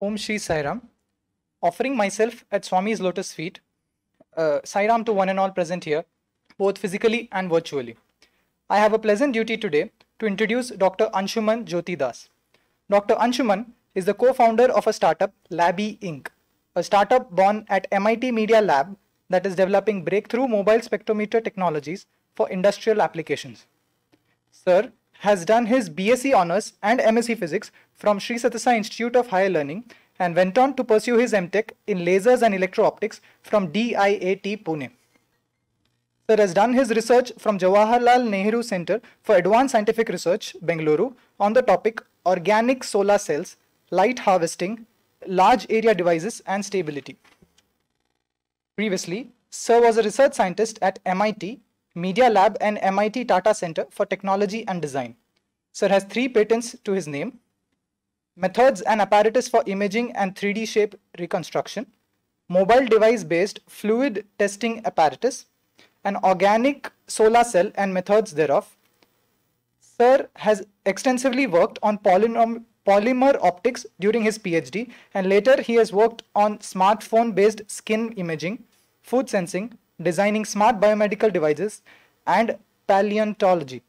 Om Shri Sai Ram, offering myself at Swami's lotus feet, Sai Ram to one and all present here, both physically and virtually. I have a pleasant duty today to introduce Dr. Anshuman Jyothi Das. Dr. Anshuman is the co-founder of a startup, Labby Inc., a startup born at MIT Media Lab that is developing breakthrough mobile spectrometer technologies for industrial applications. Sir has done his BSc Honours and MSc Physics from Sri Satyasai Institute of Higher Learning and went on to pursue his MTech in Lasers and Electro-Optics from DIAT Pune. Sir has done his research from Jawaharlal Nehru Center for Advanced Scientific Research, Bengaluru, on the topic Organic Solar Cells, Light Harvesting, Large Area Devices and Stability. Previously, Sir was a research scientist at MIT, Media Lab and MIT Tata Center for Technology and Design. Sir has 3 patents to his name: methods and apparatus for imaging and 3D shape reconstruction, mobile device based fluid testing apparatus, an organic solar cell and methods thereof. Sir has extensively worked on polymer optics during his PhD, and later he has worked on smartphone based skin imaging, food sensing, designing smart biomedical devices, and paleontology.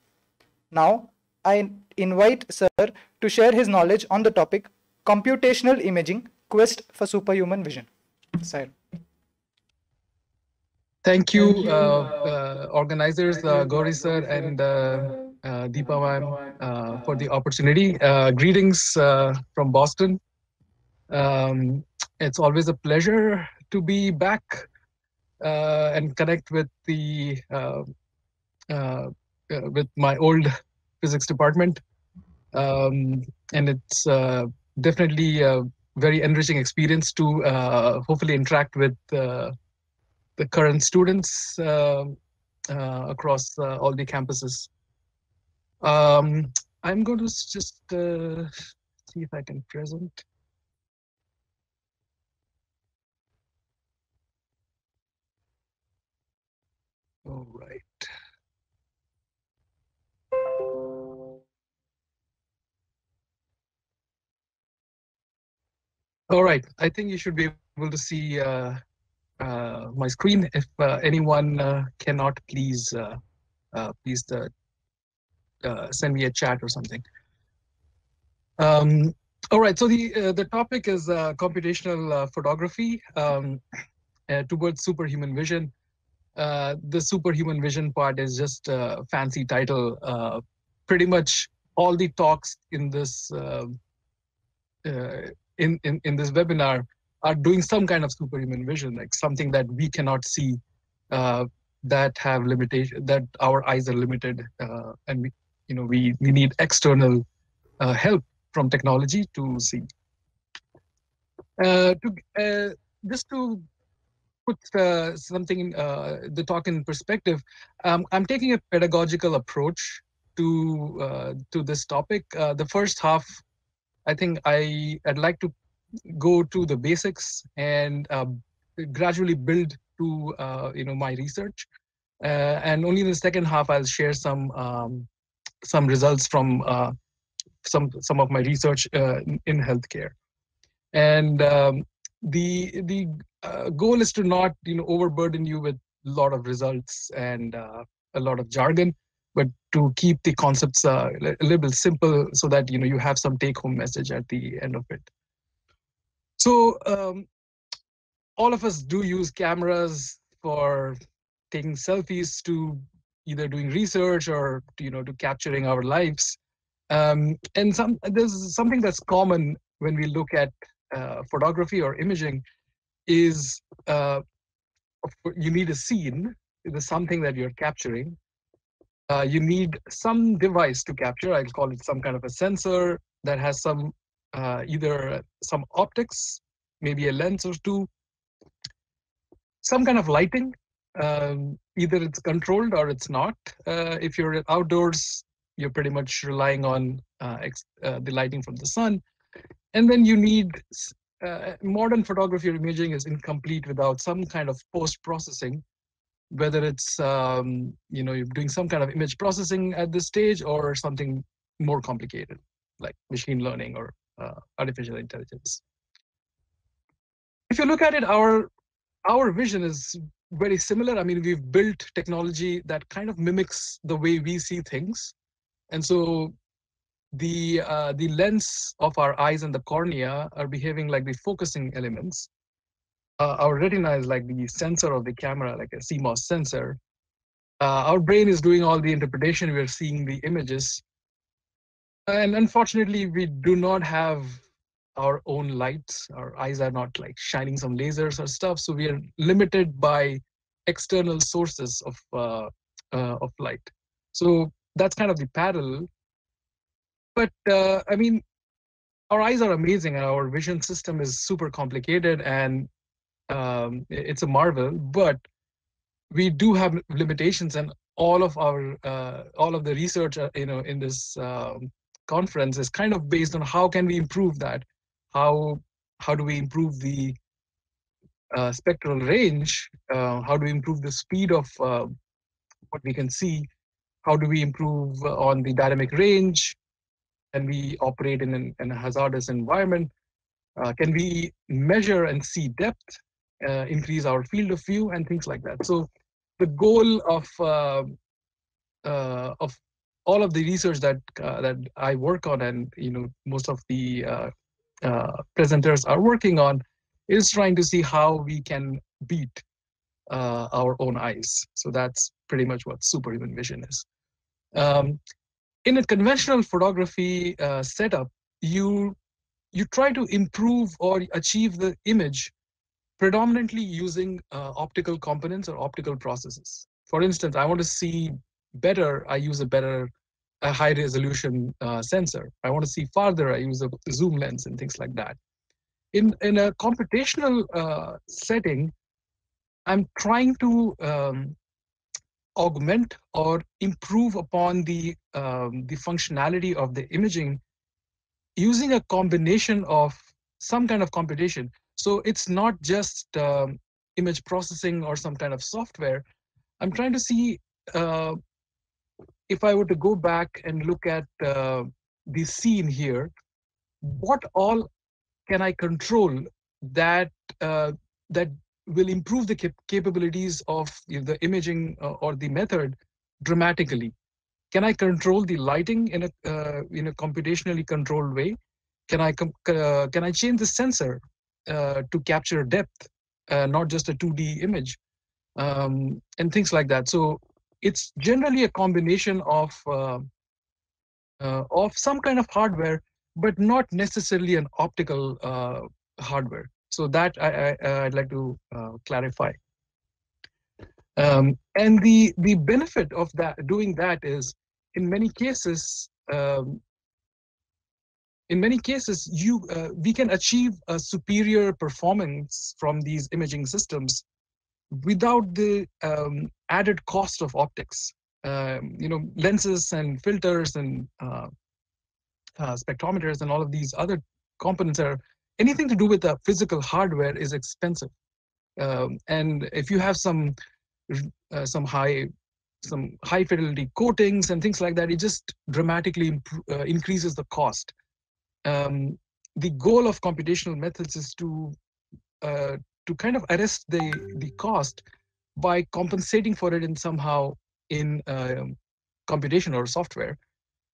Now, I invite Sir to share his knowledge on the topic Computational Imaging, Quest for Superhuman Vision. Sir. Thank you, organizers, Gauri sir and Deepa ma'am, for the opportunity. Greetings from Boston. It's always a pleasure to be back and connect with with my old physics department, and it's definitely a very enriching experience to hopefully interact with the current students across all the campuses. I'm going to just see if I can present. All right. All right. I think you should be able to see my screen. If anyone cannot, please please send me a chat or something. All right. So the topic is computational photography towards superhuman vision. The superhuman vision part is just a fancy title. Pretty much all the talks in this in this webinar are doing some kind of superhuman vision, like something that we cannot see, that have limitation, that our eyes are limited, and we need external help from technology to see. Just to put something in the talk in perspective, I'm taking a pedagogical approach to this topic. The first half, I think I'd like to go to the basics and gradually build to my research, and only in the second half I'll share some results from some of my research in healthcare. And the goal is to not overburden you with a lot of results and a lot of jargon, but to keep the concepts a little bit simple so that you have some take-home message at the end of it. So all of us do use cameras for taking selfies, to either doing research or to capturing our lives. And there's something that's common when we look at photography or imaging is you need a scene, there's something that you're capturing. You need some device to capture. I'll call it some kind of a sensor that has some either some optics, maybe a lens or two, some kind of lighting. Either it's controlled or it's not. If you're outdoors, you're pretty much relying on the lighting from the sun. And then you need modern photography or imaging is incomplete without some kind of post-processing, whether it's you're doing some kind of image processing at this stage or something more complicated like machine learning or artificial intelligence. If you look at it, our vision is very similar. I mean, we've built technology that kind of mimics the way we see things. And so the lens of our eyes and the cornea are behaving like the focusing elements. Our retina is like the sensor of the camera, like a CMOS sensor. Our brain is doing all the interpretation. We're seeing the images. And unfortunately, we do not have our own lights. Our eyes are not like shining some lasers or stuff. So we are limited by external sources of light. So that's kind of the parallel. But I mean, our eyes are amazing, and our vision system is super complicated, and it's a marvel. But we do have limitations, and all of the research, in this conference is kind of based on how can we improve that, how do we improve the spectral range, how do we improve the speed of what we can see, how do we improve on the dynamic range, and we operate in a hazardous environment. Can we measure and see depth, increase our field of view, and things like that? So the goal of all of the research that I work on, and most of the presenters are working on, is trying to see how we can beat our own eyes. So that's pretty much what superhuman vision is. In a conventional photography setup, you try to improve or achieve the image predominantly using optical components or optical processes. For instance, I want to see better, I use a high resolution sensor. I want to see farther, I use a zoom lens and things like that. In a computational setting, I'm trying to augment or improve upon the functionality of the imaging using a combination of some kind of computation. So it's not just image processing or some kind of software. I'm trying to see if I were to go back and look at the scene here, what all can I control that that will improve the capabilities of the imaging or the method dramatically? Can I control the lighting in a computationally controlled way? Can I change the sensor to capture depth, not just a 2D image, and things like that? So it's generally a combination of some kind of hardware, but not necessarily an optical hardware. So that I'd like to clarify. And the benefit of doing that is, in many cases, we can achieve a superior performance from these imaging systems without the added cost of optics. Lenses and filters and spectrometers and all of these other components are anything to do with the physical hardware is expensive. And if you have some high fidelity coatings and things like that, it just dramatically increases the cost. The goal of computational methods is to kind of arrest the cost by compensating for it in somehow in computation or software,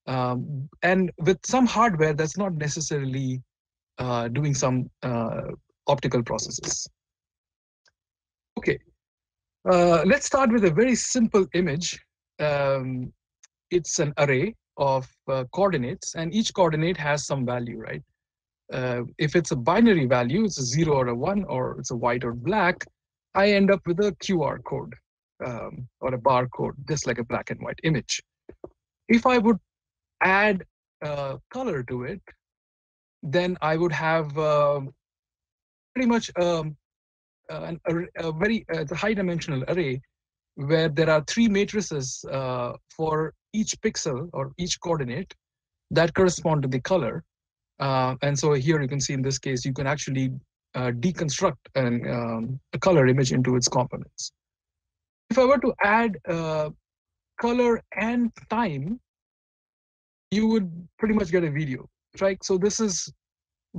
and with some hardware that's not necessarily doing some optical processes. Okay, let's start with a very simple image. It's an array of coordinates, and each coordinate has some value, right? If it's a binary value, it's a 0 or a 1, or it's a white or black, I end up with a QR code or a barcode, just like a black and white image. If I would add color to it, then I would have pretty much a very high dimensional array where there are 3 matrices for each pixel or each coordinate that correspond to the color. And so here you can see, in this case, you can actually deconstruct a color image into its components. If I were to add color and time, you would pretty much get a video, right? So this is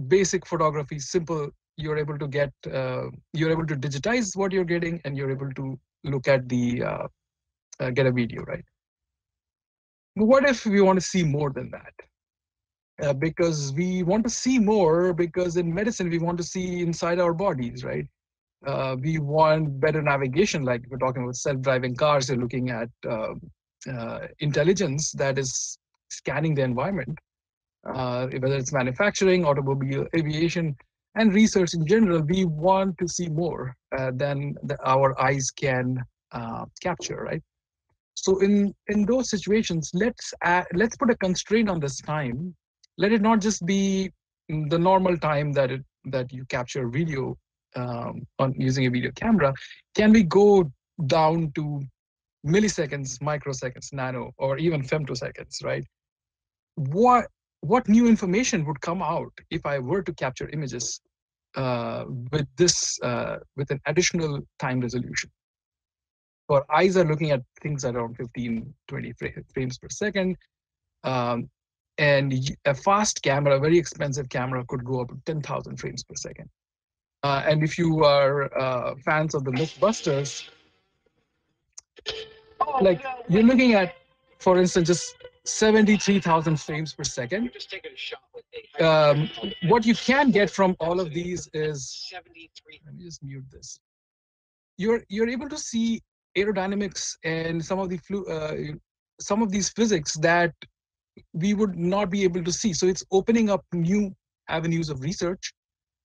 basic photography, simple you're able to get you're able to digitize what you're getting, and you're able to look at the get a video, right? But what if we want to see more than that? Because we want to see more, because in medicine we want to see inside our bodies, right? We want better navigation, like we're talking about self-driving cars. You're looking at intelligence that is scanning the environment, whether it's manufacturing, automobile, aviation, and research in general. We want to see more than our eyes can capture, right? So in those situations, let's put a constraint on this time. Let it not just be the normal time that you capture video on using a video camera. Can we go down to milliseconds, microseconds, nano, or even femtoseconds, right? What new information would come out if I were to capture images with this with an additional time resolution? Our eyes are looking at things around 15, 20 frames per second. And a fast camera, a very expensive camera, could go up to 10,000 frames per second. And if you are fans of the Mythbusters, like you're looking at, for instance, just 73,000 frames per second. What you can get from all of these is, let me just mute this. You're able to see aerodynamics and some of these physics that we would not be able to see. So it's opening up new avenues of research.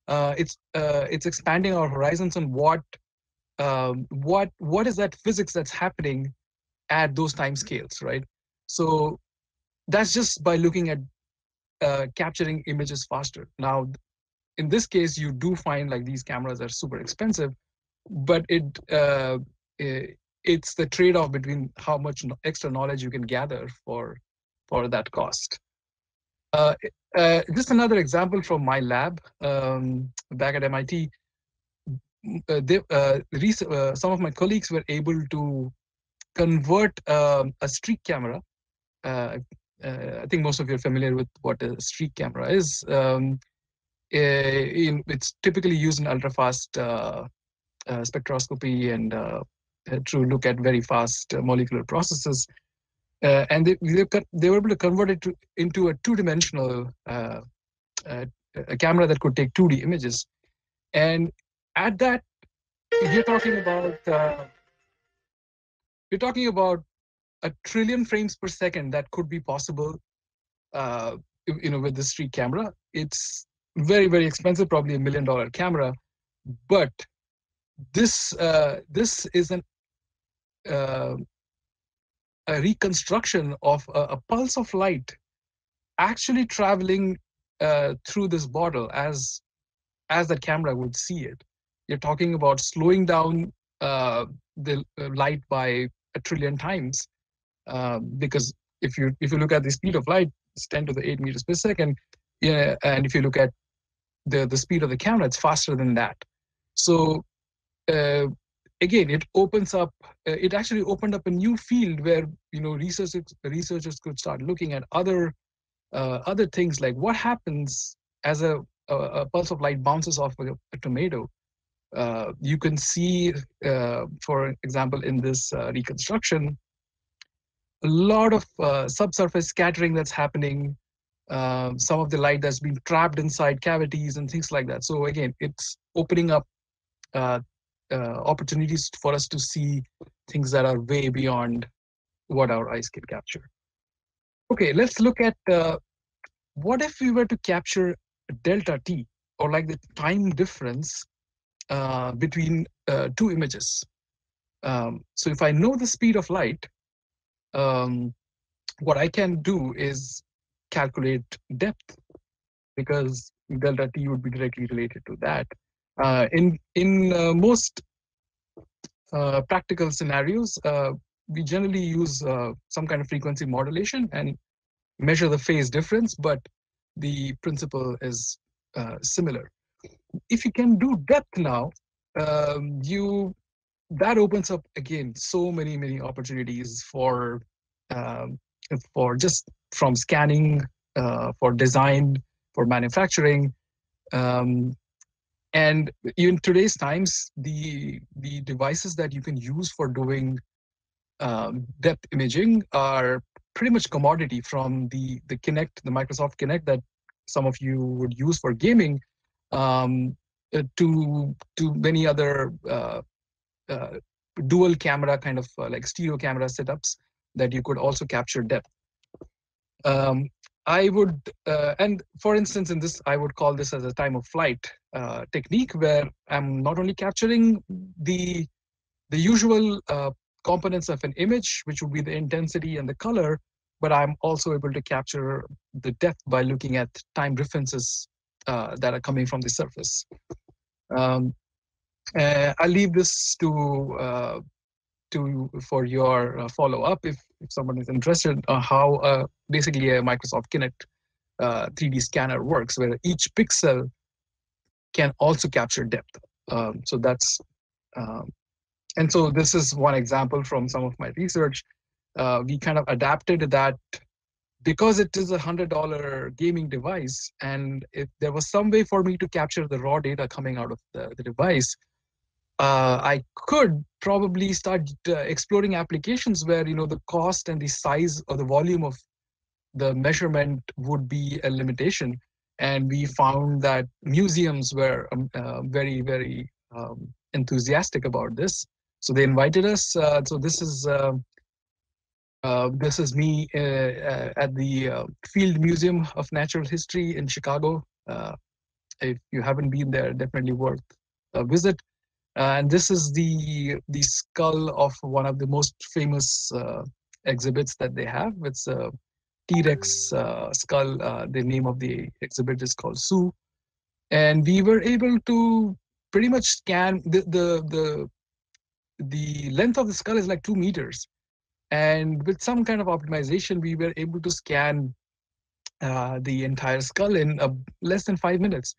It's expanding our horizons on what is that physics that's happening at those time scales, right? So that's just by looking at capturing images faster. Now, in this case, you do find like these cameras are super expensive, but it's the trade-off between how much extra knowledge you can gather for that cost. Just another example from my lab back at MIT. Some of my colleagues were able to convert a streak camera. I think most of you are familiar with what a streak camera is. It's typically used in ultra-fast spectroscopy and to look at very fast molecular processes. And they were able to convert it into a two-dimensional a camera that could take 2D images. And at that, we're talking about a trillion frames per second that could be possible, with the streak camera. It's very, very expensive, probably $1 million camera, but this is a reconstruction of a pulse of light actually traveling through this bottle as the camera would see it. You're talking about slowing down the light by 1 trillion times, because if you look at the speed of light, it's 10 to the 8 meters per second. Yeah, and if you look at the speed of the camera, it's faster than that. So again, it opens up. It actually opened up a new field where researchers could start looking at other things, like what happens as a pulse of light bounces off a tomato. You can see, for example, in this reconstruction, a lot of subsurface scattering that's happening. Some of the light that's been trapped inside cavities and things like that. So again, it's opening up opportunities for us to see things that are way beyond what our eyes can capture. Okay, let's look at what if we were to capture delta t, or like the time difference between two images. So if I know the speed of light, what I can do is calculate depth, because delta t would be directly related to that. In most practical scenarios, we generally use some kind of frequency modulation and measure the phase difference, but the principle is similar. If you can do depth now, that opens up again so many opportunities for just from scanning, for design, for manufacturing, And in today's times, the devices that you can use for doing depth imaging are pretty much commodity, from the Kinect, the Microsoft Kinect that some of you would use for gaming, to many other dual camera kind of like stereo camera setups that you could also capture depth. I would, and for instance, in this, I would call this as a time of flight technique, where I'm not only capturing the usual components of an image, which would be the intensity and the color, but I'm also able to capture the depth by looking at time differences that are coming from the surface. I'll leave this to for your follow-up if someone is interested how basically a Microsoft Kinect 3D scanner works, where each pixel can also capture depth. So that's and so this is one example from some of my research. We kind of adapted that because it is $100 gaming device, and if there was some way for me to capture the raw data coming out of the device, I could probably start exploring applications where the cost and the size or the volume of the measurement would be a limitation. And we found that museums were very, very enthusiastic about this. So they invited us. So this is me at the Field Museum of Natural History in Chicago. If you haven't been there, definitely worth a visit. And this is the skull of one of the most famous exhibits that they have. It's a T-Rex skull. The name of the exhibit is called Sue. And we were able to pretty much scan the length of the skull is like 2 meters. And with some kind of optimization, we were able to scan the entire skull in less than 5 minutes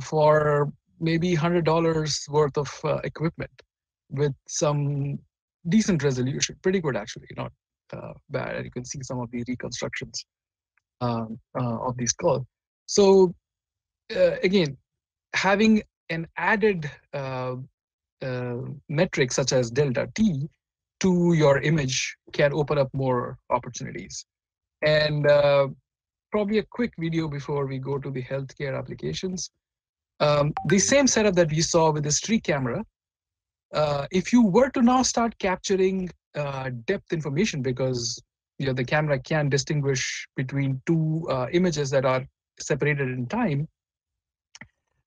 for maybe $100 worth of equipment with some decent resolution. Pretty good, actually, not bad. And you can see some of the reconstructions of the skull. So again, having an added metric such as delta T to your image can open up more opportunities. And probably a quick video before we go to the healthcare applications. The same setup that we saw with the street camera, if you were to now start capturing depth information, because the camera can distinguish between two images that are separated in time,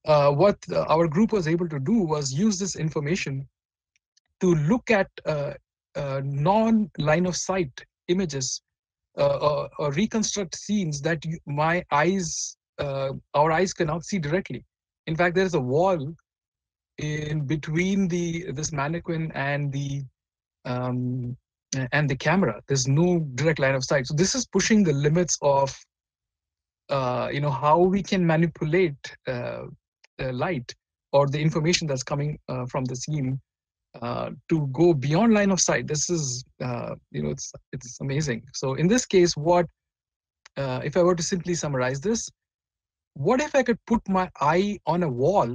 what our group was able to do was use this information to look at non-line of sight images or reconstruct scenes that our eyes cannot see directly. In fact, there is a wall in between this mannequin and the camera. There's no direct line of sight. So this is pushing the limits of how we can manipulate light or the information that's coming from the scene to go beyond line of sight. This is it's amazing. So in this case, what if I were to simply summarize this? What if I could put my eye on a wall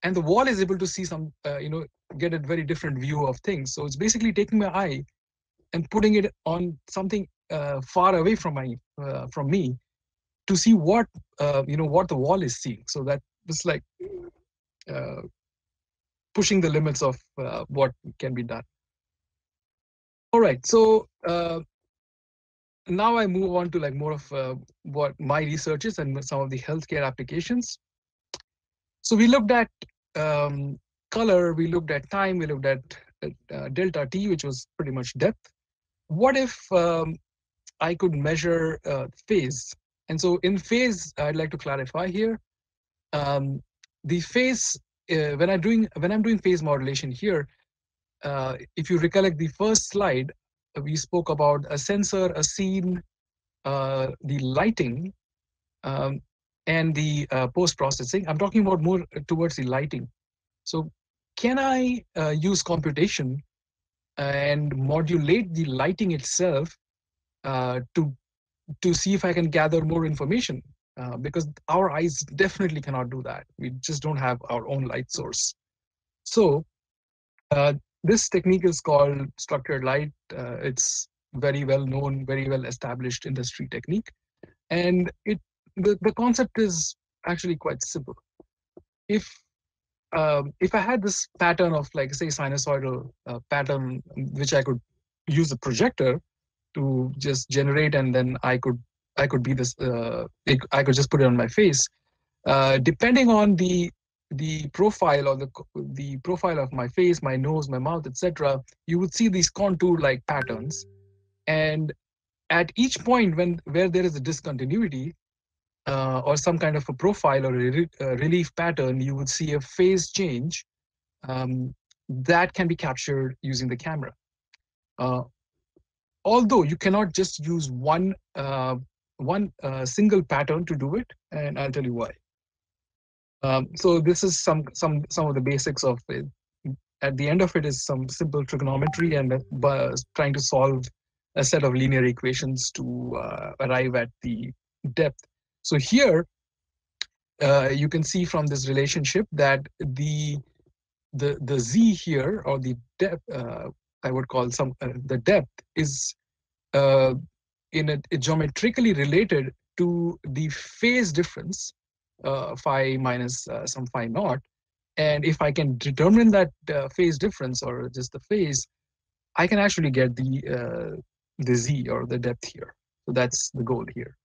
and the wall is able to see some get a very different view of things. So it's basically taking my eye and putting it on something far away from me to see what what the wall is seeing. So that is like pushing the limits of what can be done. All right, so now I move on to like more of what my research is and some of the healthcare applications. So we looked at color, we looked at time, we looked at delta T, which was pretty much depth. What if I could measure phase? And so in phase, I'd like to clarify here. The phase, when I'm doing phase modulation here, if you recollect the first slide, we spoke about a sensor, a scene, the lighting, and the post-processing. I'm talking about more towards the lighting. So can I use computation and modulate the lighting itself to see if I can gather more information? because our eyes definitely cannot do that. We just don't have our own light source. So this technique is called structured light. It's very well known, very well established industry technique, and the concept is actually quite simple. If I had this pattern of, like, say, sinusoidal pattern, which I could use a projector to just generate, and then I could be this I could just put it on my face. Depending on the profile, or the profile of my face, my nose, my mouth, etc., you would see these contour-like patterns. And at each point where there is a discontinuity, or some kind of a profile or a relief pattern, you would see a phase change that can be captured using the camera. Uh, Although you cannot just use one single pattern to do it, and I'll tell you why. So this is some of the basics of it. At the end of it is some simple trigonometry and trying to solve a set of linear equations to arrive at the depth. So here you can see from this relationship that the z here, or the depth, I would call the depth, is geometrically related to the phase difference, phi minus some phi naught. And if I can determine that phase difference, or just the phase, I can actually get the z, or the depth here. So that's the goal here.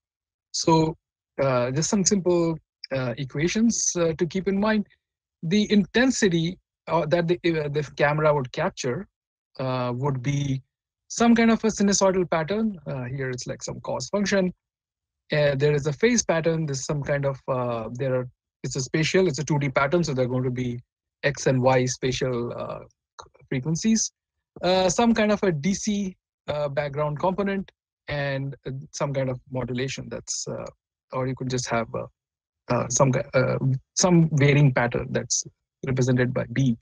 So just some simple equations to keep in mind. The intensity that the camera would capture would be some kind of a sinusoidal pattern. Here it's like some cos function. There is a phase pattern. There's some kind of it's a 2D pattern, so they're going to be x and y spatial frequencies. Some kind of a DC background component, and some kind of modulation. That's or you could just have some varying pattern that's represented by B.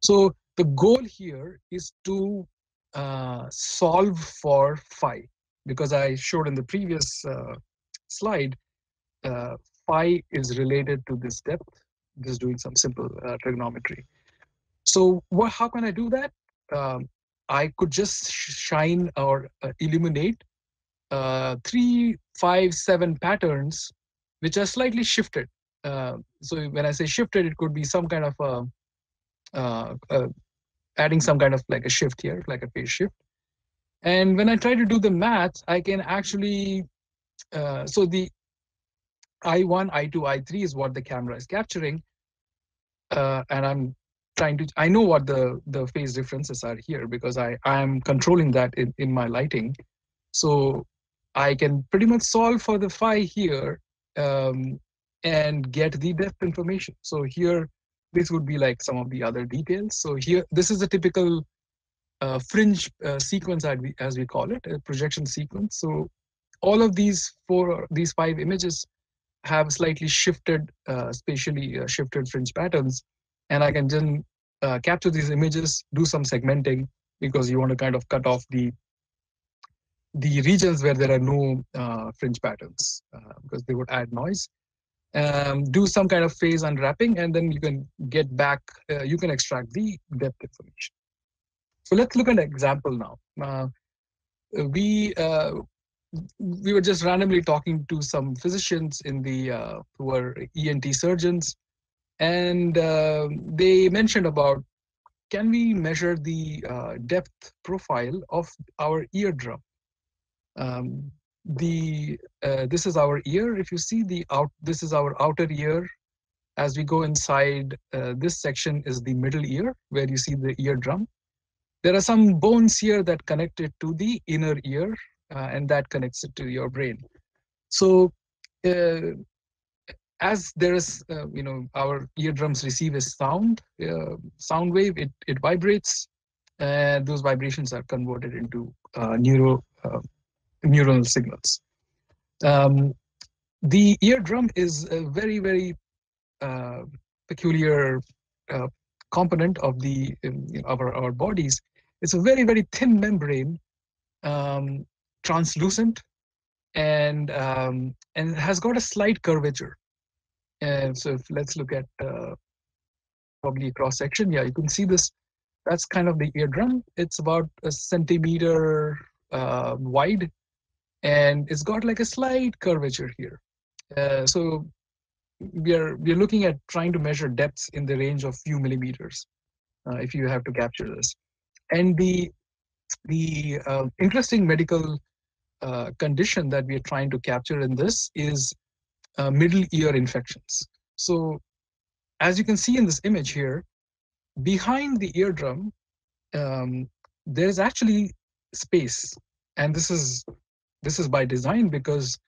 So the goal here is to solve for phi, because I showed in the previous slide, phi is related to this depth, just doing some simple trigonometry. So how can I do that? I could just shine or illuminate 3, 5, 7 patterns which are slightly shifted. So when I say shifted, it could be some kind of adding some kind of like a shift here, like a phase shift. And when I try to do the math, I can actually, so the I1, I2, I3 is what the camera is capturing. And I know what the phase differences are here, because I am controlling that in my lighting. So I can pretty much solve for the phi here and get the depth information. So here, this would be like some of the other details. So here, this is a typical fringe sequence, as we call it, a projection sequence. So all of these 5 images have slightly shifted, spatially shifted fringe patterns. And I can then capture these images, do some segmenting, because you want to kind of cut off the regions where there are no fringe patterns, because they would add noise. Do some kind of phase unwrapping, and then you can get back, you can extract the depth information. So let's look at an example now. We were just randomly talking to some physicians who are ENT surgeons, and they mentioned about, can we measure the depth profile of our eardrum? This is our ear. If you see this is our outer ear. As we go inside, this section is the middle ear, where you see the eardrum. There are some bones here that connect it to the inner ear, and that connects it to your brain. So as there is, our eardrums receive a sound wave, it vibrates, and those vibrations are converted into neural signals. The eardrum is a very, very peculiar component of our bodies. It's a very, very thin membrane, translucent, and has got a slight curvature. And so let's look at probably a cross section. Yeah, you can see this. That's kind of the eardrum. It's about a centimeter wide, and it's got like a slight curvature here. So we're looking at trying to measure depths in the range of few millimeters if you have to capture this. And the interesting medical condition that we are trying to capture in this is middle ear infections. So as you can see in this image here, behind the eardrum, there's actually space, and this is by design because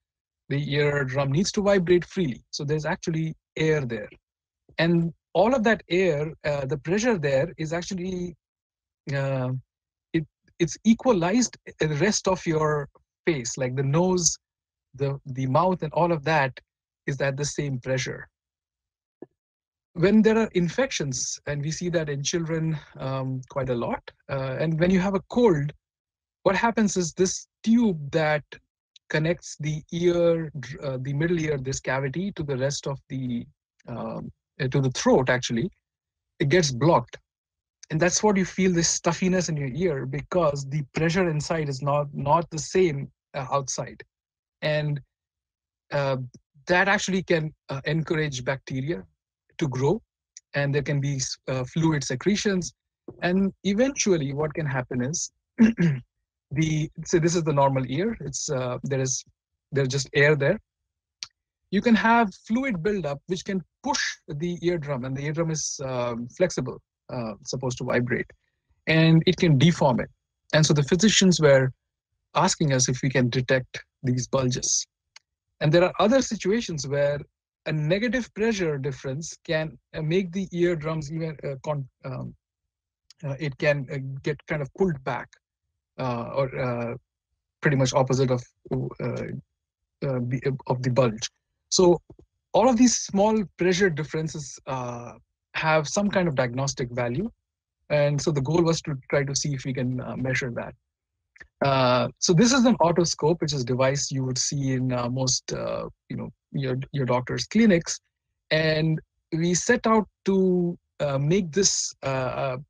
the eardrum needs to vibrate freely. So there's actually air there, and all of that air, the pressure there is actually uh, it's equalized the rest of your face, like the nose, the mouth, and all of that is at the same pressure. When there are infections, and we see that in children quite a lot, and when you have a cold, what happens is this tube that connects the ear, the middle ear, this cavity, to the rest of the to the throat, actually, it gets blocked. And that's what you feel, this stuffiness in your ear, because the pressure inside is not the same outside. And uh, that actually can encourage bacteria to grow, and there can be fluid secretions. And eventually what can happen is so this is the normal ear. It's there's just air there. You can have fluid buildup which can push the eardrum, and the eardrum is flexible, supposed to vibrate, and it can deform it. And so the physicians were asking us if we can detect these bulges. And there are other situations where a negative pressure difference can make the eardrums even it can get kind of pulled back, or pretty much opposite of the bulge. So all of these small pressure differences have some kind of diagnostic value, and so the goal was to try to see if we can measure that. So this is an otoscope, which is a device you would see in most your doctor's clinics, and we set out to make this the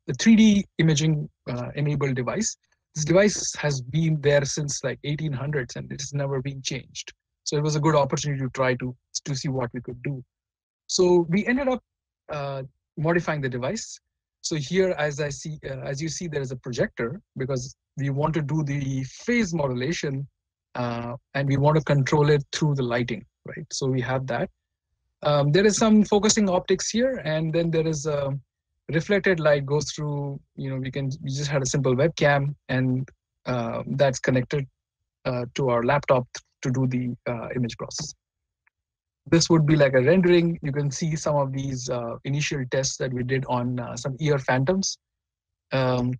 3D imaging enabled device. This device has been there since like 1800s, and it has never been changed. So it was a good opportunity to try to see what we could do. So we ended up modifying the device. So here, as you see, there is a projector because we want to do the phase modulation, and we want to control it through the lighting, right? So we have that. There is some focusing optics here, and then there is a reflected light goes through. We just had a simple webcam, and that's connected to our laptop to do the image process. This would be like a rendering. You can see some of these initial tests that we did on some ear phantoms. And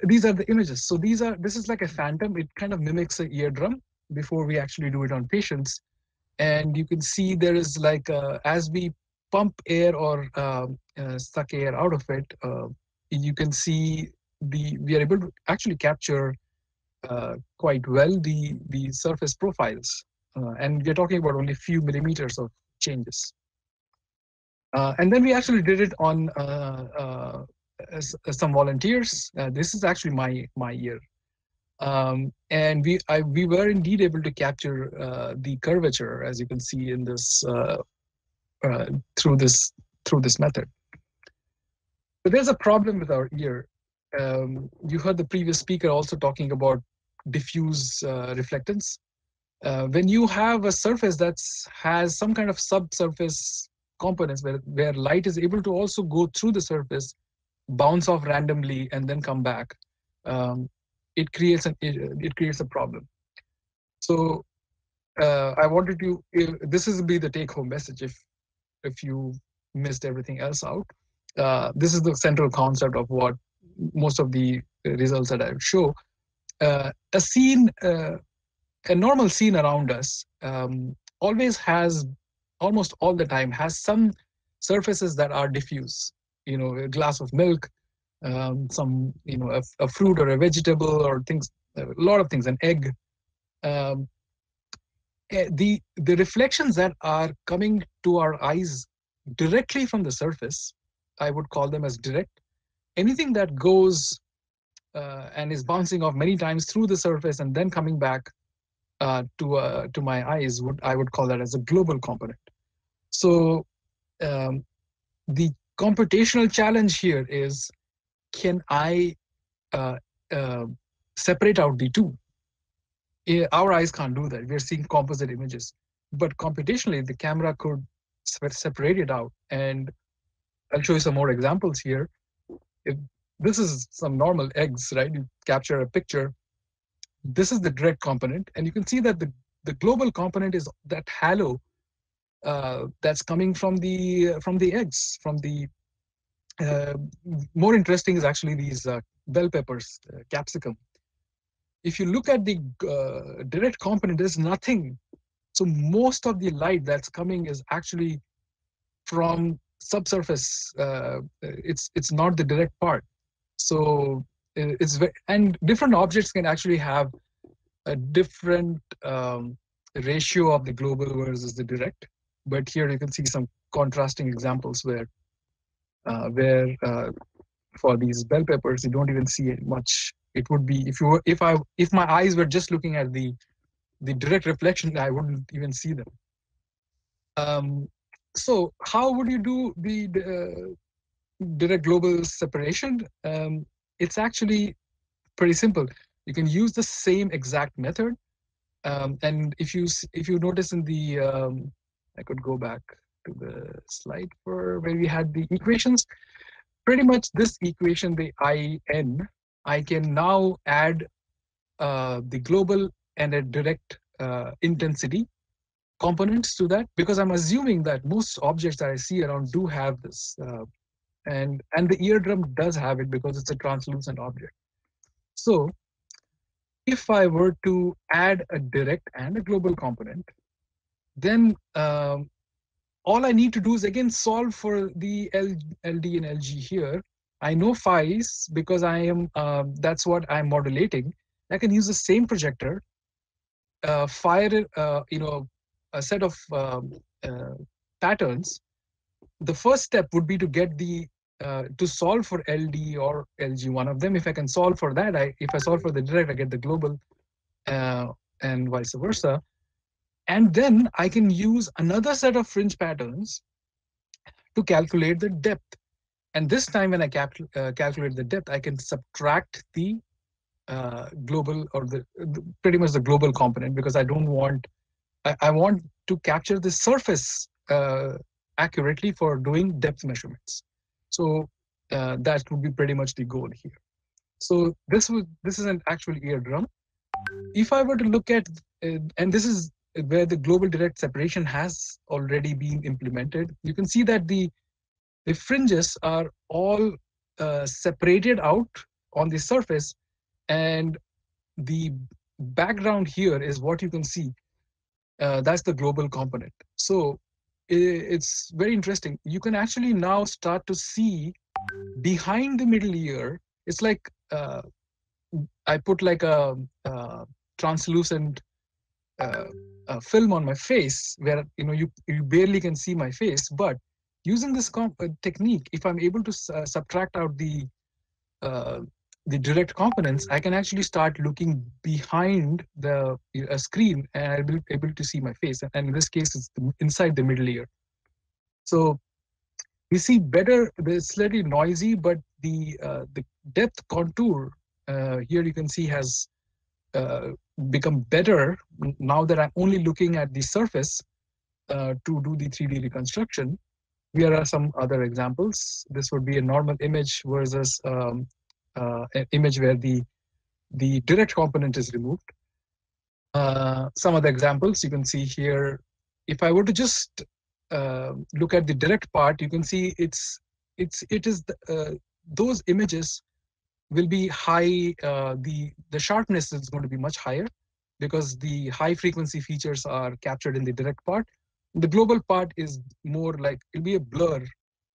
these are the images. So this is like a phantom. It kind of mimics an eardrum before we actually do it on patients. And you can see there is like, as we pump air or suck air out of it, you can see we are able to actually capture quite well the surface profiles. And we're talking about only a few millimeters of changes. And then we actually did it on some volunteers. This is actually my ear. And we were indeed able to capture the curvature, as you can see in this through this method. But there's a problem with our ear. You heard the previous speaker also talking about diffuse reflectance. When you have a surface that has some kind of subsurface components where light is able to also go through the surface, bounce off randomly, and then come back, it creates a problem. So I wanted to. This will be the take-home message if you missed everything else out. This is the central concept of what most of the results that I show. A scene. A normal scene around us always has, almost all the time, has some surfaces that are diffuse. A glass of milk, some a fruit or a vegetable or things, a lot of things, an egg. Um, the reflections that are coming to our eyes directly from the surface, I would call them as direct. Anything that goes and is bouncing off many times through the surface and then coming back to my eyes, I would call that as a global component. So um, the computational challenge here is, can I uh, uh, separate out the two? Our eyes can't do that. We're seeing composite images, but computationally, the camera could separate it out. And I'll show you some more examples here. If this is some normal eggs, right? You capture a picture. This is the direct component, and you can see that the global component is that halo that's coming from the eggs. From the more interesting is actually these bell peppers, capsicum. If you look at the direct component, there's nothing. So most of the light that's coming is actually from subsurface. It's not the direct part. So and different objects can actually have a different ratio of the global versus the direct. But here you can see some contrasting examples where for these bell peppers you don't even see it much. It would be if my eyes were just looking at the direct reflection, I wouldn't even see them. So how would you do the direct global separation? It's actually pretty simple. You can use the same exact method. And if you notice in the, I could go back to the slide for where we had the equations. Pretty much this equation, the IN, I can now add the global and a direct intensity components to that, because I'm assuming that most objects that I see around do have this. And the eardrum does have it because it's a translucent object. So if I were to add a direct and a global component, then all I need to do is again solve for the LD and LG here. I know phi's because I am that's what I'm modulating. I can use the same projector, fire a set of patterns. The first step would be to get the to solve for LD or LG, one of them. If I can solve for that, if I solve for the direct, I get the global, and vice versa. And then I can use another set of fringe patterns to calculate the depth. And this time when I calculate the depth, I can subtract the global, or pretty much the global component, because I don't want, I want to capture the surface accurately for doing depth measurements. So that would be pretty much the goal here. So this is an actual eardrum. If I were to look at, and this is where the global direct separation has already been implemented, you can see that the fringes are all separated out on the surface, and the background here is what you can see. That's the global component. So it's very interesting. You can actually now start to see behind the middle ear. It's like I put like a translucent film on my face, where you barely can see my face. But using this technique, if I'm able to subtract out the direct components, I can actually start looking behind the screen, and I'll be able to see my face. And in this case, it's inside the middle ear. So we see better. It's slightly noisy, but the depth contour here you can see has become better now that I'm only looking at the surface to do the 3D reconstruction. Here are some other examples. This would be a normal image versus an image where the direct component is removed. Some other examples you can see here. If I were to just look at the direct part, you can see it is those images will be high. The sharpness is going to be much higher because the high frequency features are captured in the direct part. The global part is more like, it'll be a blur,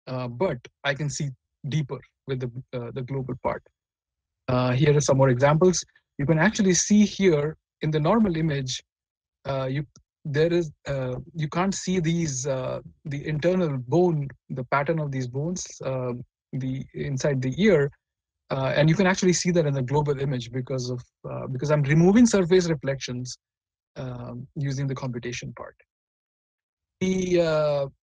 but I can see deeper the global part. Here are some more examples. You can actually see here in the normal image, you you can't see these the internal bone, the pattern of these bones, the inside the ear, and you can actually see that in the global image because I'm removing surface reflections using the computation part. We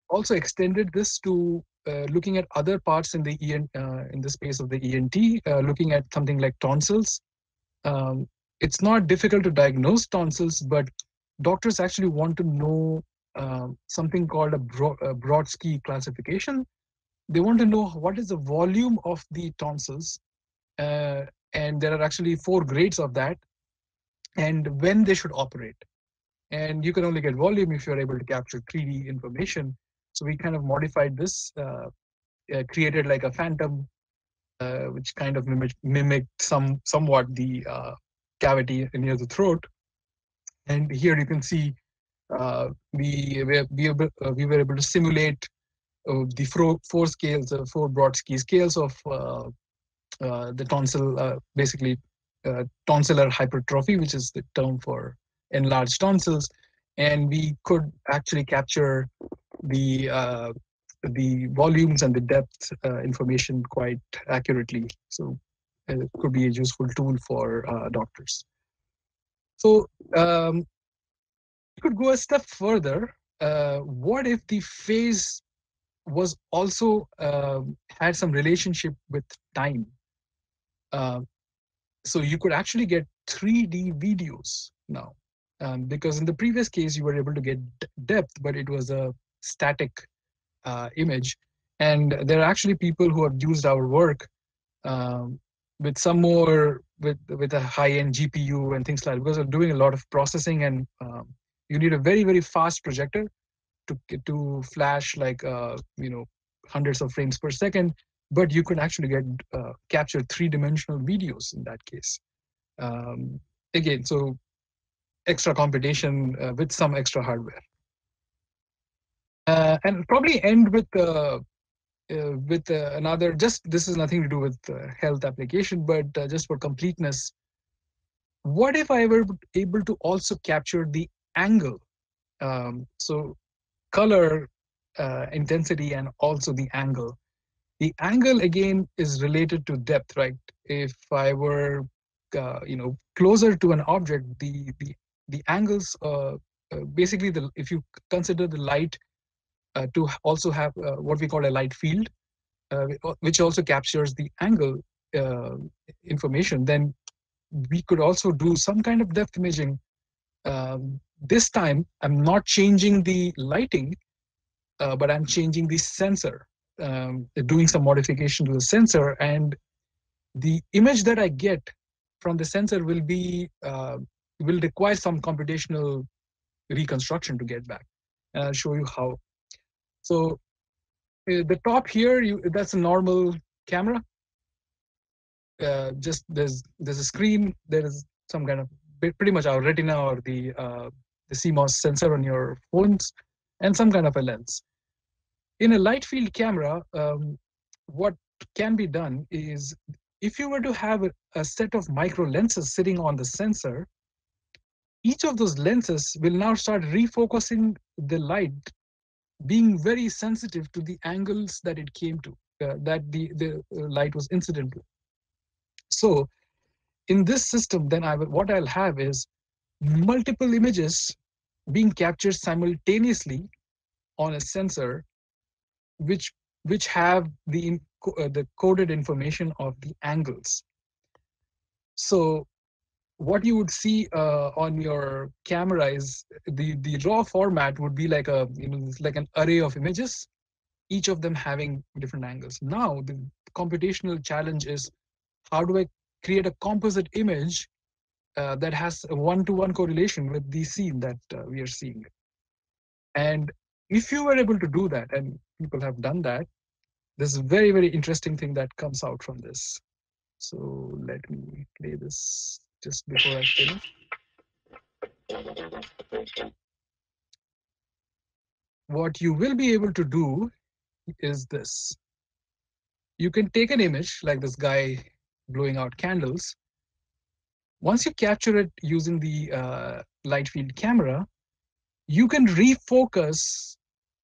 also extended this to looking at other parts in the in the space of the ENT, looking at something like tonsils. Um, it's not difficult to diagnose tonsils, but doctors actually want to know something called a Brodsky classification. They want to know what is the volume of the tonsils, uh, and there are actually 4 grades of that, and when they should operate. And you can only get volume if you're able to capture 3D information. So we kind of modified this, created like a phantom, which kind of mimicked somewhat the cavity near the throat. And here you can see we were able to simulate the 4 scales, 4 Brodsky scales of the tonsil, basically tonsillar hypertrophy, which is the term for enlarged tonsils, and we could actually capture the volumes and the depth information quite accurately. So it could be a useful tool for doctors. So you could go a step further. What if the phase was also had some relationship with time? So you could actually get 3D videos now, because in the previous case you were able to get depth, but it was a static image. And there are actually people who have used our work with some more with a high-end GPU and things like that, because of doing a lot of processing, and you need a very fast projector to flash like hundreds of frames per second, but you could actually get capture 3-dimensional videos in that case. Again, so extra computation with some extra hardware. And probably end with another, just this is nothing to do with health application, but just for completeness, what if I were able to also capture the angle? So color, intensity, and also the angle. The angle again is related to depth, right? If I were closer to an object, the angles, basically if you consider the light to also have what we call a light field, which also captures the angle information, then we could also do some kind of depth imaging. This time I'm not changing the lighting, but I'm changing the sensor, doing some modification to the sensor, and the image that I get from the sensor will require some computational reconstruction to get back. And I'll show you how. So the top here, that's a normal camera. Just there's a screen. There is some kind of pretty much our retina or the CMOS sensor on your phones, and some kind of a lens. In a light field camera, what can be done is, if you were to have a set of micro lenses sitting on the sensor, each of those lenses will now start refocusing the light, being very sensitive to the angles that it came to, that the light was incident to. So in this system, then what I'll have is multiple images being captured simultaneously on a sensor, which have the coded information of the angles. So what you would see on your camera is the raw format would be like like an array of images, each of them having different angles. Now the computational challenge is, how do I create a composite image that has a one-to-one correlation with the scene that we are seeing? And if you were able to do that, and people have done that, there's a very interesting thing that comes out from this. So let me play this just before I finish. What you will be able to do is this. You can take an image like this guy blowing out candles. Once you capture it using the light field camera, you can refocus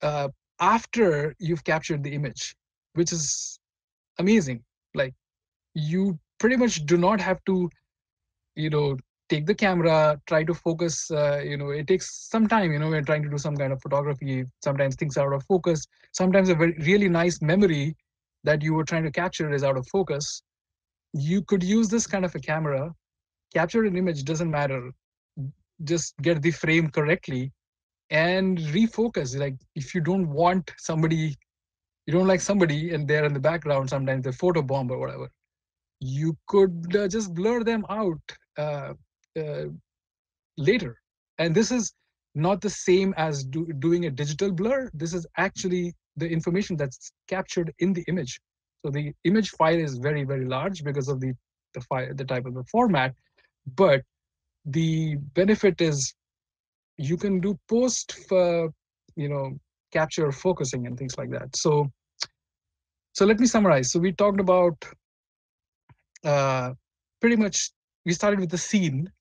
uh, after you've captured the image, which is amazing. Like, you pretty much do not have to, take the camera, try to focus. It takes some time. When trying to do some kind of photography, sometimes things are out of focus. Sometimes a very really nice memory that you were trying to capture is out of focus. You could use this kind of a camera, capture an image, doesn't matter, just get the frame correctly and refocus. Like, if you don't want somebody, you don't like somebody and they're in the background, sometimes the photo bomb or whatever, you could just blur them out uh, uh, later. And this is not the same as doing a digital blur. This is actually the information that's captured in the image. So the image file is very, very large because of the file, the type of the format. But the benefit is you can do post capture focusing and things like that. So let me summarize. So we talked about uh, pretty much, we started with the scene.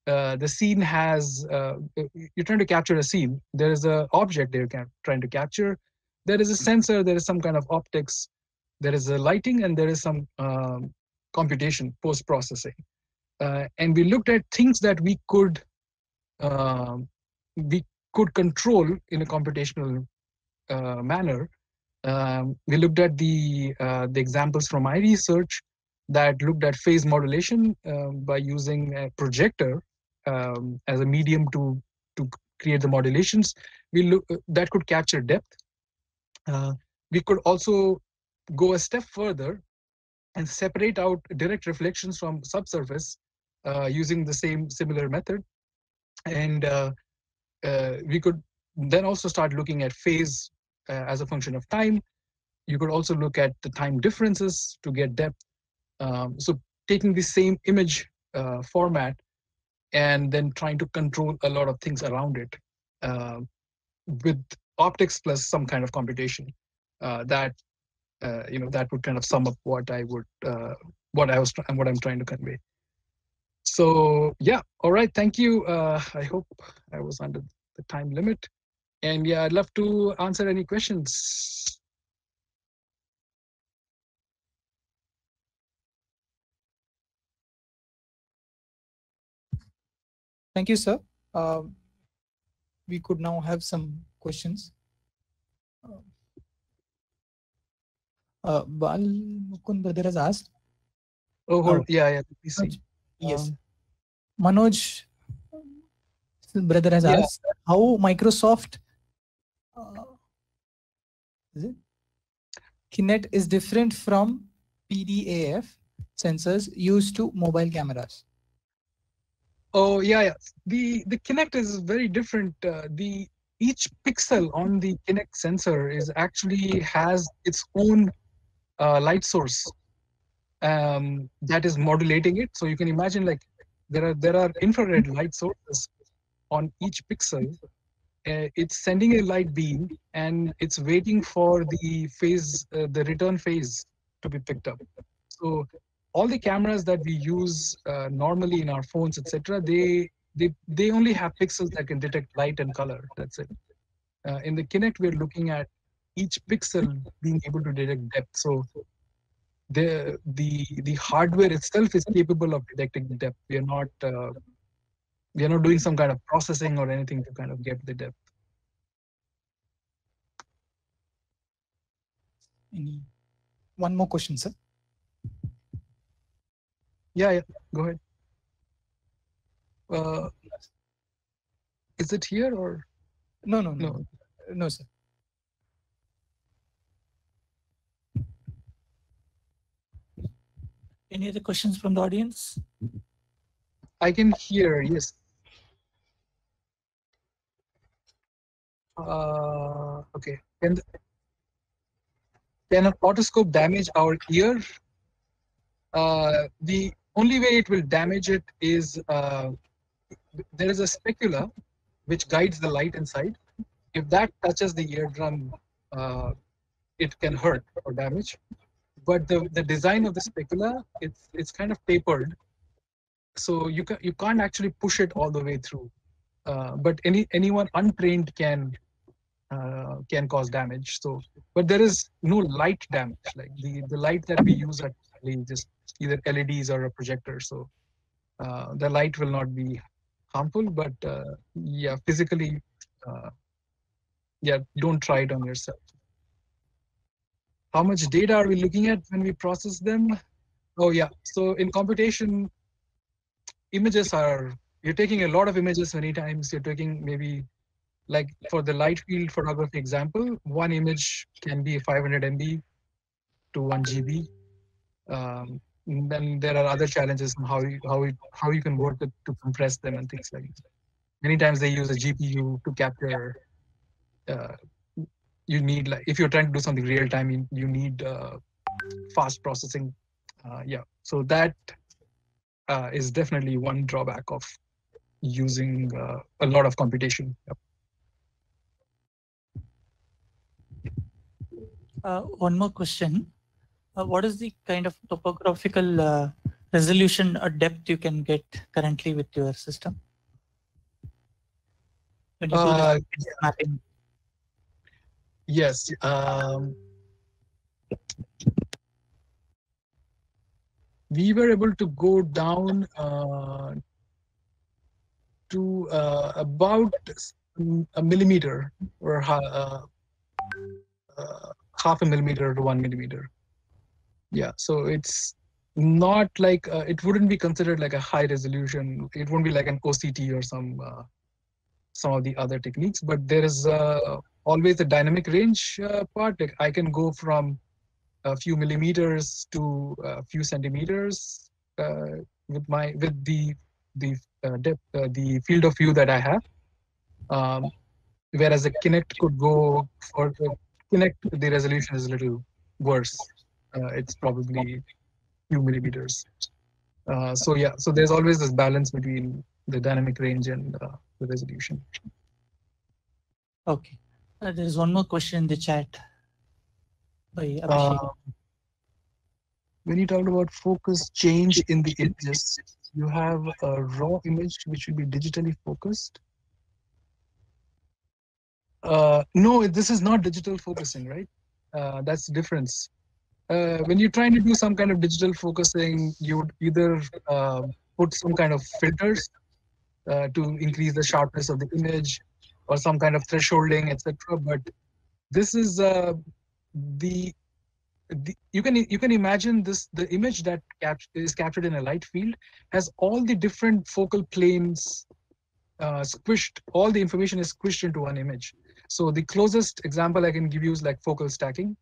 The scene has, you're trying to capture a scene. There is an object they're trying to capture. There is a sensor, there is some kind of optics, there is a lighting, and there is some computation, post-processing. And we looked at things that um, we could control in a computational manner. We looked at the examples from my research that looked at phase modulation by using a projector as a medium to create the modulations. We look that could capture depth. We could also go a step further and separate out direct reflections from subsurface using the similar method. And we could then also start looking at phase as a function of time. You could also look at the time differences to get depth. So taking the same image format and then trying to control a lot of things around it with optics plus some kind of computation. That that would kind of sum up what what I'm trying to convey. So yeah, all right, thank you. I hope I was under the time limit, and yeah, I'd love to answer any questions. Thank you, sir. We could now have some questions. Bal Mukund brother has asked. Oh, yeah. Please see. Yes. Manoj brother has asked how Microsoft Kinect is different from PDAF sensors used to mobile cameras. Oh yeah. The Kinect is very different. Each pixel on the Kinect sensor is actually has its own light source that is modulating it. So you can imagine, like, there are infrared light sources on each pixel. It's sending a light beam and it's waiting for the phase, the return phase, to be picked up. So all the cameras that we use normally in our phones, etc., they only have pixels that can detect light and color. That's it. In the Kinect, we're looking at each pixel being able to detect depth. So the hardware itself is capable of detecting the depth. We are not doing some kind of processing or anything to kind of get the depth. One more question, sir. Yeah, go ahead. Is it here or? No, sir. Any other questions from the audience? I can hear, yes. Okay. Can an otoscope damage our ear? The only way it will damage it is there is a specula which guides the light inside. If that touches the eardrum, it can hurt or damage. but the design of the specula, it's kind of tapered, so you can't actually push it all the way through. But anyone untrained can cause damage. So, but there is no light damage. Like the light that we use are just either LEDs or a projector. So the light will not be harmful. But yeah, physically, yeah, don't try it on yourself. How much data are we looking at when we process them? Oh yeah. So in computation, images you're taking a lot of images many times. You're taking maybe, like for the light field photography example, one image can be 500 MB to 1 GB. Then there are other challenges on how you can work to compress them and things like that. Many times they use a GPU to capture. You need, like, if you're trying to do something real time, you need fast processing. Yeah, so that is definitely one drawback of using a lot of computation. Yep. One more question. What is the kind of topographical resolution or depth you can get currently with your system? When you do this mapping? Yes. We were able to go down to about a millimeter, or half a millimeter to 1 millimeter. Yeah, so it's not like it wouldn't be considered like a high resolution. It won't be like an OCT or some of the other techniques, but there is always a dynamic range part. Like I can go from a few millimeters to a few centimeters with the depth, the field of view that I have. Whereas a Kinect could go for Kinect, the resolution is a little worse. It's probably few millimeters. So yeah, so there's always this balance between the dynamic range and the resolution. Okay. There's one more question in the chat by Abhishek. When you talked about focus change in the images, you have a raw image which will be digitally focused. No, this is not digital focusing, right? That's the difference. When you're trying to do some kind of digital focusing, you would either put some kind of filters to increase the sharpness of the image, or some kind of thresholding, etc. But this is you can imagine this: the image that is captured in a light field has all the different focal planes squished. All the information is squished into one image. So the closest example I can give you is like focal stacking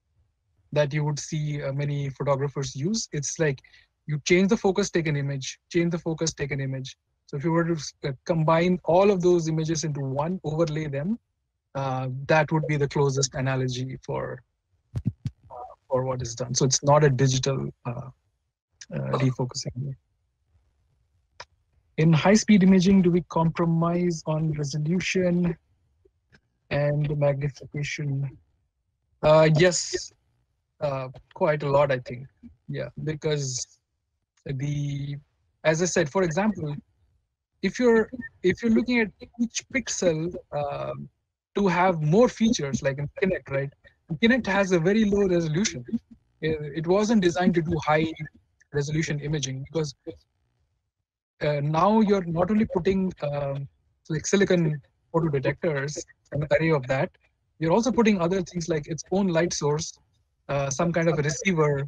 that you would see many photographers use. It's like you change the focus, take an image, change the focus, take an image. So if you were to combine all of those images into one, overlay them, that would be the closest analogy for what is done. So it's not a digital refocusing. In high-speed imaging, do we compromise on resolution and magnification? Yes, quite a lot, I think. Yeah, because as I said, for example, if you're looking at each pixel to have more features, like in Kinect, right? Kinect has a very low resolution. It wasn't designed to do high resolution imaging, because now you're not only putting like silicon photo detectors, an array of that, you're also putting other things like its own light source, some kind of a receiver,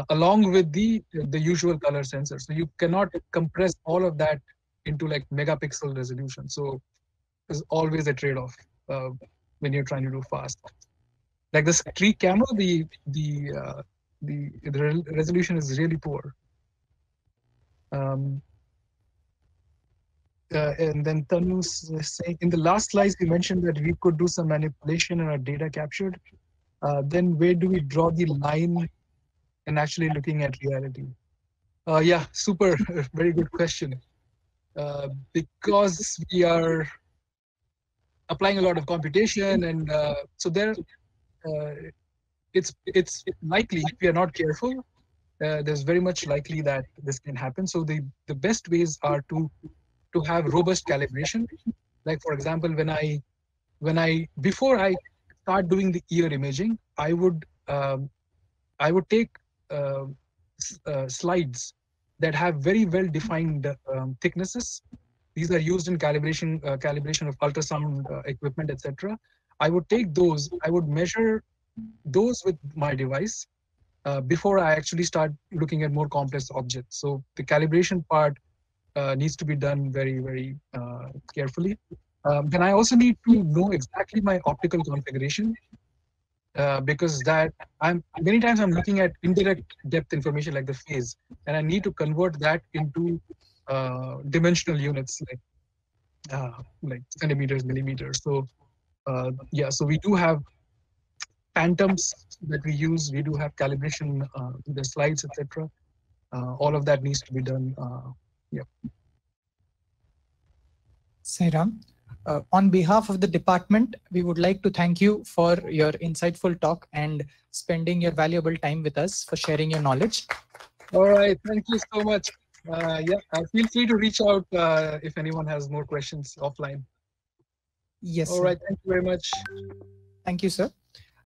along with the usual color sensor. So you cannot compress all of that into like megapixel resolution. So there's always a trade-off when you're trying to do fast. Like the streak camera, the resolution is really poor. And then Tanu's saying, in the last slides, we mentioned that we could do some manipulation in our data captured. Then where do we draw the line in actually looking at reality? Yeah, super, very good question. Because we are applying a lot of computation, and so there, it's likely, if we are not careful, there's very much likely that this can happen. So the best ways are to have robust calibration. Like for example, when I before I start doing the ear imaging, I would take slides that have very well defined thicknesses. These are used in calibration of ultrasound equipment, etc. I would take those. I would measure those with my device before I actually start looking at more complex objects. So the calibration part needs to be done very, very carefully. Then I also need to know exactly my optical configuration, because that many times I'm looking at indirect depth information like the phase, and I need to convert that into dimensional units like centimeters, millimeters. So yeah, so we do have phantoms that we use. We do have calibration, the slides, etc. All of that needs to be done. Yeah. Sairam, on behalf of the department, we would like to thank you for your insightful talk and spending your valuable time with us, for sharing your knowledge. All right, thank you so much. Yeah, feel free to reach out if anyone has more questions offline. Yes. All right, thank you very much. Thank you, sir.